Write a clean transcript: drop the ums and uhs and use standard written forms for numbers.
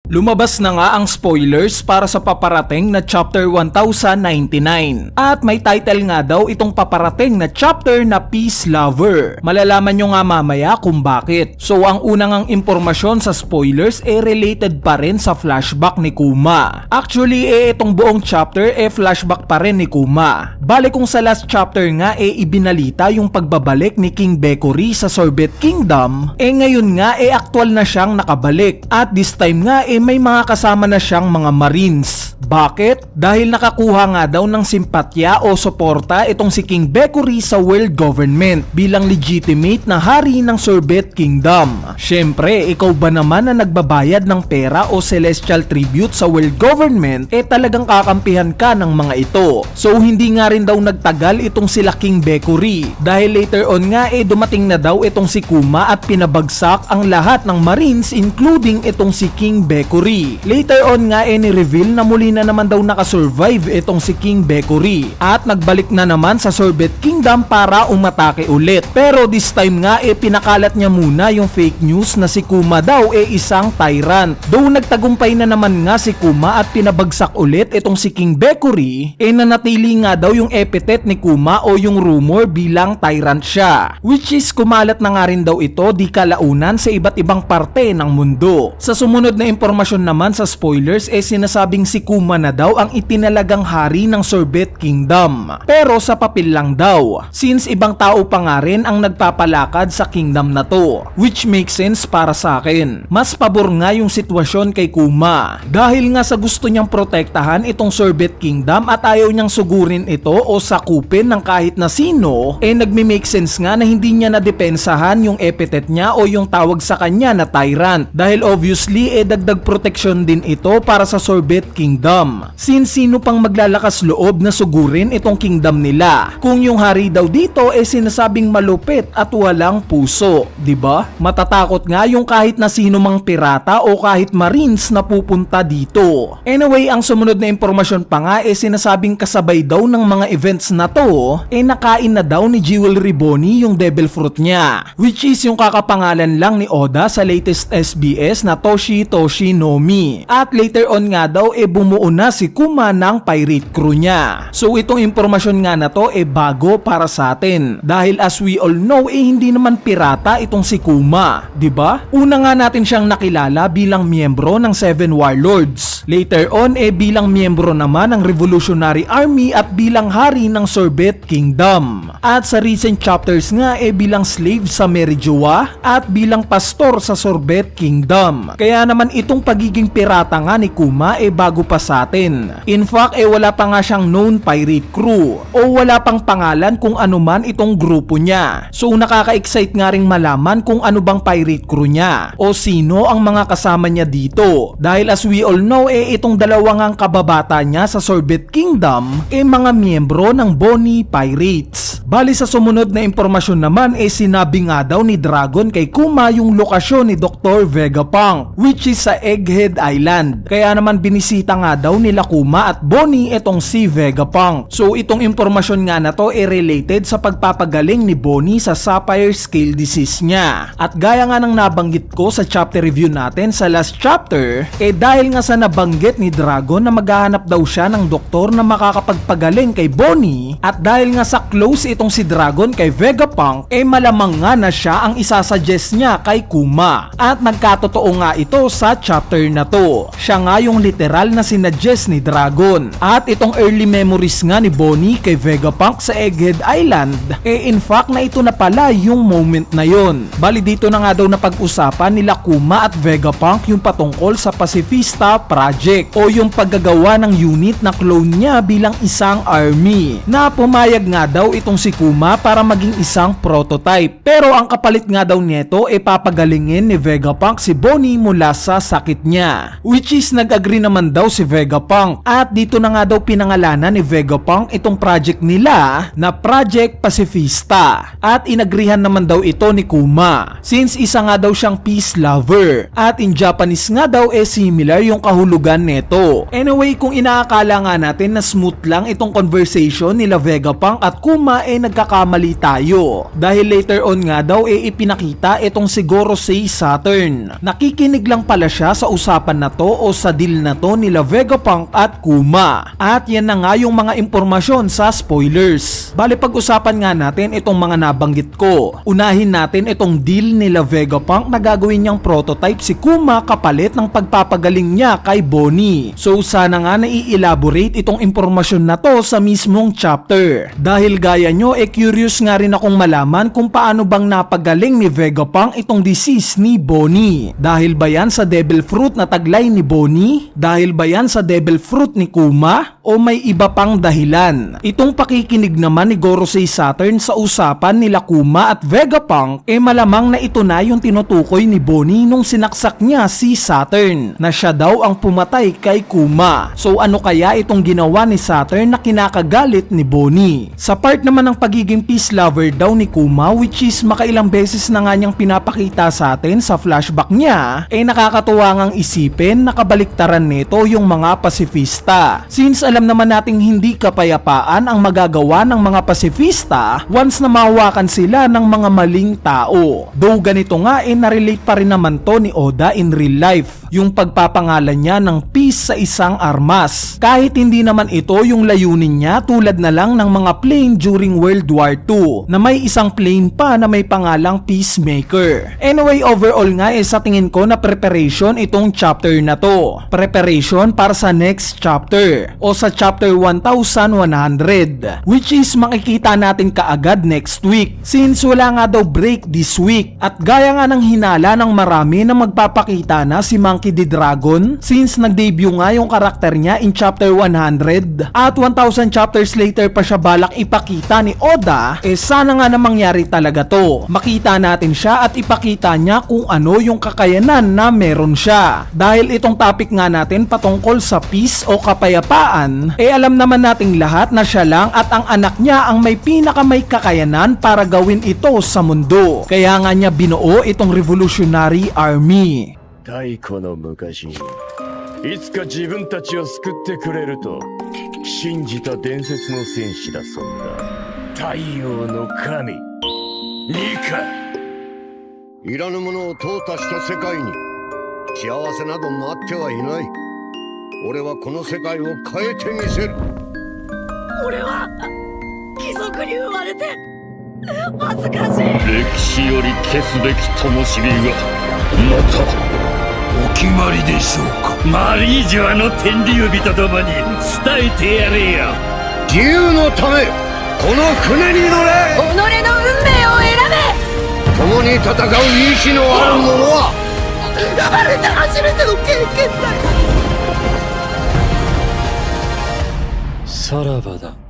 Lumabas na nga ang spoilers para sa paparating na chapter 1099 at may title nga daw itong paparating na chapter na Peace Lover. Malalaman nyo nga mamaya kung bakit. So ang unang ang impormasyon sa spoilers related pa rin sa flashback ni Kuma. Actually itong buong chapter flashback pa rin ni Kuma. Bale kung sa last chapter nga ibinalita yung pagbabalik ni King Bekuri sa Sorbet Kingdom, ngayon nga actual na siyang nakabalik at this time nga may mga kasama na siyang mga Marines. Bakit? Dahil nakakuha nga daw ng simpatya o suporta itong si King Bekuri sa world government bilang legitimate na hari ng Sorbet Kingdom. Syempre, ikaw ba naman na nagbabayad ng pera o celestial tribute sa world government talagang kakampihan ka ng mga ito. So hindi nga rin daw nagtagal itong sila King Bekuri dahil later on nga dumating na daw itong si Kuma at pinabagsak ang lahat ng Marines including itong si King Bekuri. Later on nga ni-reveal na muli na naman daw nakasurvive itong si King Bekuri at nagbalik na naman sa Sorbet Kingdom para umatake ulit. Pero this time nga pinakalat niya muna yung fake news na si Kuma daw isang tyrant. Though nagtagumpay na naman nga si Kuma at pinabagsak ulit itong si King Bekuri, nanatili nga daw yung epithet ni Kuma o yung rumor bilang tyrant siya. Which is kumalat na nga rin daw ito di kalaunan sa iba't ibang parte ng mundo. Sa sumunod na impormasyon naman sa spoilers sinasabing si Kuma na daw ang itinalagang hari ng Sorbet Kingdom. Pero sa papel lang daw, since ibang tao pa nga rin ang nagpapalakad sa kingdom na to. Which makes sense para sa akin. Mas pabor nga yung sitwasyon kay Kuma dahil nga sa gusto niyang protektahan itong Sorbet Kingdom at ayaw niyang sugurin ito o sakupin ng kahit na sino, nagme-make sense nga na hindi niya nadepensahan yung epithet niya o yung tawag sa kanya na tyrant dahil obviously dagdag protection din ito para sa Sorbet Kingdom. Since sino pang maglalakas loob na sugurin itong kingdom nila kung yung hari daw dito sinasabing malupit at walang puso, di ba? Matatakot nga yung kahit na sino mang pirata o kahit Marines na pupunta dito. Anyway, ang sumunod na impormasyon pa nga sinasabing kasabay daw ng mga events na to nakain na daw ni Jewelry Bonnie yung devil fruit niya, which is yung kakapangalan lang ni Oda sa latest SBS na Toshi Toshi no Mi. At later on nga daw bumuo na si Kuma ng pirate crew niya. So itong impormasyon nga na to bago para sa atin dahil as we all know hindi naman pirata itong si Kuma, di ba? Una nga natin siyang nakilala bilang miyembro ng Seven Warlords. Later on bilang miyembro naman ng Revolutionary Army at bilang hari ng Sorbet Kingdom. At sa recent chapters nga bilang slave sa Merijoa at bilang pastor sa Sorbet Kingdom. Kaya naman itong pagiging pirata nga ni Kuma bago pa sa atin. In fact wala pa nga siyang known pirate crew o wala pang pangalan kung ano man itong grupo niya. So nakaka-excite nga ring malaman kung ano bang pirate crew niya o sino ang mga kasama niya dito. Dahil as we all know itong dalawang ang kababata niya sa Sorbet Kingdom mga miyembro ng Bonnie Pirates. Bali sa sumunod na impormasyon naman sinabi nga daw ni Dragon kay Kuma yung lokasyon ni Dr. Vegapunk which is sa Egghead Island. Kaya naman binisita nga daw nila Kuma at Bonnie itong si Vegapunk. So itong impormasyon nga na to related sa pagpapagaling ni Bonnie sa Sapphire Scale Disease niya. At gaya nga ng nabanggit ko sa chapter review natin sa last chapter, dahil nga sa nabanggit ni Dragon na maghahanap daw siya ng doktor na makakapagpagaling kay Bonnie at dahil nga sa close itong si Dragon kay Vegapunk, malamang nga na siya ang isasuggest niya kay Kuma. At nagkatotoo nga ito sa chapter na to. Siya nga yung literal na sinuggest ni Dragon. At itong early memories nga ni Bonnie kay Vegapunk sa Egghead Island, in fact na ito na pala yung moment na yon. Bali dito na nga daw napag-usapan nila Kuma at Vegapunk yung patungkol sa Pacifista Project o yung paggagawa ng unit na clone niya bilang isang army na pumayag nga daw itong si Kuma para maging isang prototype. Pero ang kapalit nga daw nito papagalingin ni Vegapunk si Bonnie mula sa sakit niya, which is nag-agree naman daw si Vegapunk at dito na nga daw pinangalanan ni Vegapunk itong project nila na Project Pacifista at inagrihan naman daw ito ni Kuma since isa nga daw siyang peace lover at in Japanese nga daw similar yung kahulugan nito. Anyway, kung inaakala nga natin na smooth lang itong conversation nila Vegapunk at Kuma nagkakamali tayo dahil later on nga daw ipinakita itong si Gorosei Saturn. Nakikinig lang pala siya sa usapan na to o sa deal na to nila Vegapunk at Kuma. At yan na nga yung mga impormasyon sa spoilers. Bale pag-usapan nga natin itong mga nabanggit ko. Unahin natin itong deal nila Vegapunk na gagawin niyang prototype si Kuma kapalit ng pagpapagaling niya kay Bonnie. So sana nga nai-elaborate itong impormasyon na to sa mismong chapter. Dahil gaya nyo, curious nga rin akong malaman kung paano bang napagaling ni Vegapunk itong disease ni Bonnie. Dahil ba yan sa devil fruit na taglay ni Bonnie? Dahil ba yan sa devil fruit ni Kuma? O may iba pang dahilan? Itong pakikinig naman ni Gorosei Saturn sa usapan nila Kuma at Vegapunk malamang na ito na yung tinutukoy ni Bonnie nung sinaksak niya si Saturn na siya daw ang pumatay kay Kuma. So ano kaya itong ginawa ni Saturn na kinakagalit ni Bonnie? Sa part naman ng pagiging peace lover daw ni Kuma, which is makailang beses na nga niyang pinapakita sa atin sa flashback niya, nakakatuwa ngang isipin na kabaliktaran nito yung mga pasifista. Since alam naman nating hindi kapayapaan ang magagawa ng mga pasifista once na mahawakan sila ng mga maling tao. Though ganito nga narelate pa rin naman to ni Oda in real life, yung pagpapangalan niya ng peace sa isang armas. Kahit hindi naman ito yung layunin niya tulad na lang ng mga plane during World War II na may isang plane pa na may pangalang Peacemaker. Anyway, overall nga sa tingin ko na preparation itong chapter na to. Preparation para sa next chapter o sa chapter 1100, which is makikita natin kaagad next week since wala nga daw break this week. At gaya nga ng hinala ng marami na magpapakita na si Monkey D. Dragon since nag-debut nga yung karakter niya in chapter 100 at 1000 chapters later pa siya balak ipakita ni Oda, sana nga na mangyari talaga to. Makita natin siya at ipakita niya kung ano yung kakayanan na meron siya. Dahil itong topic nga natin patungkol sa peace o kapayapaan, alam naman nating lahat na siya lang at ang anak niya ang may pinakamay kakayanan para gawin ito sa mundo. Kaya nga niya binuo itong revolutionary army. 太古の昔にいつか自分たちを救ってくれると信じた伝説の戦士だそうだ。太陽の神ニカ。いらぬものを淘汰した世界に幸せなど待ってはいない。俺はこの世界を変えてみせる。俺は貴族に生まれて恥ずかしい。歴史より消すべき灯火がまたお決まりでしょうか。マリージュアの天竜人どもに伝えてやれよ。自由のためこの船に乗れ。己の運命を選べ。共に戦う意志のある者は生まれて初めての経験だよ。さらばだ。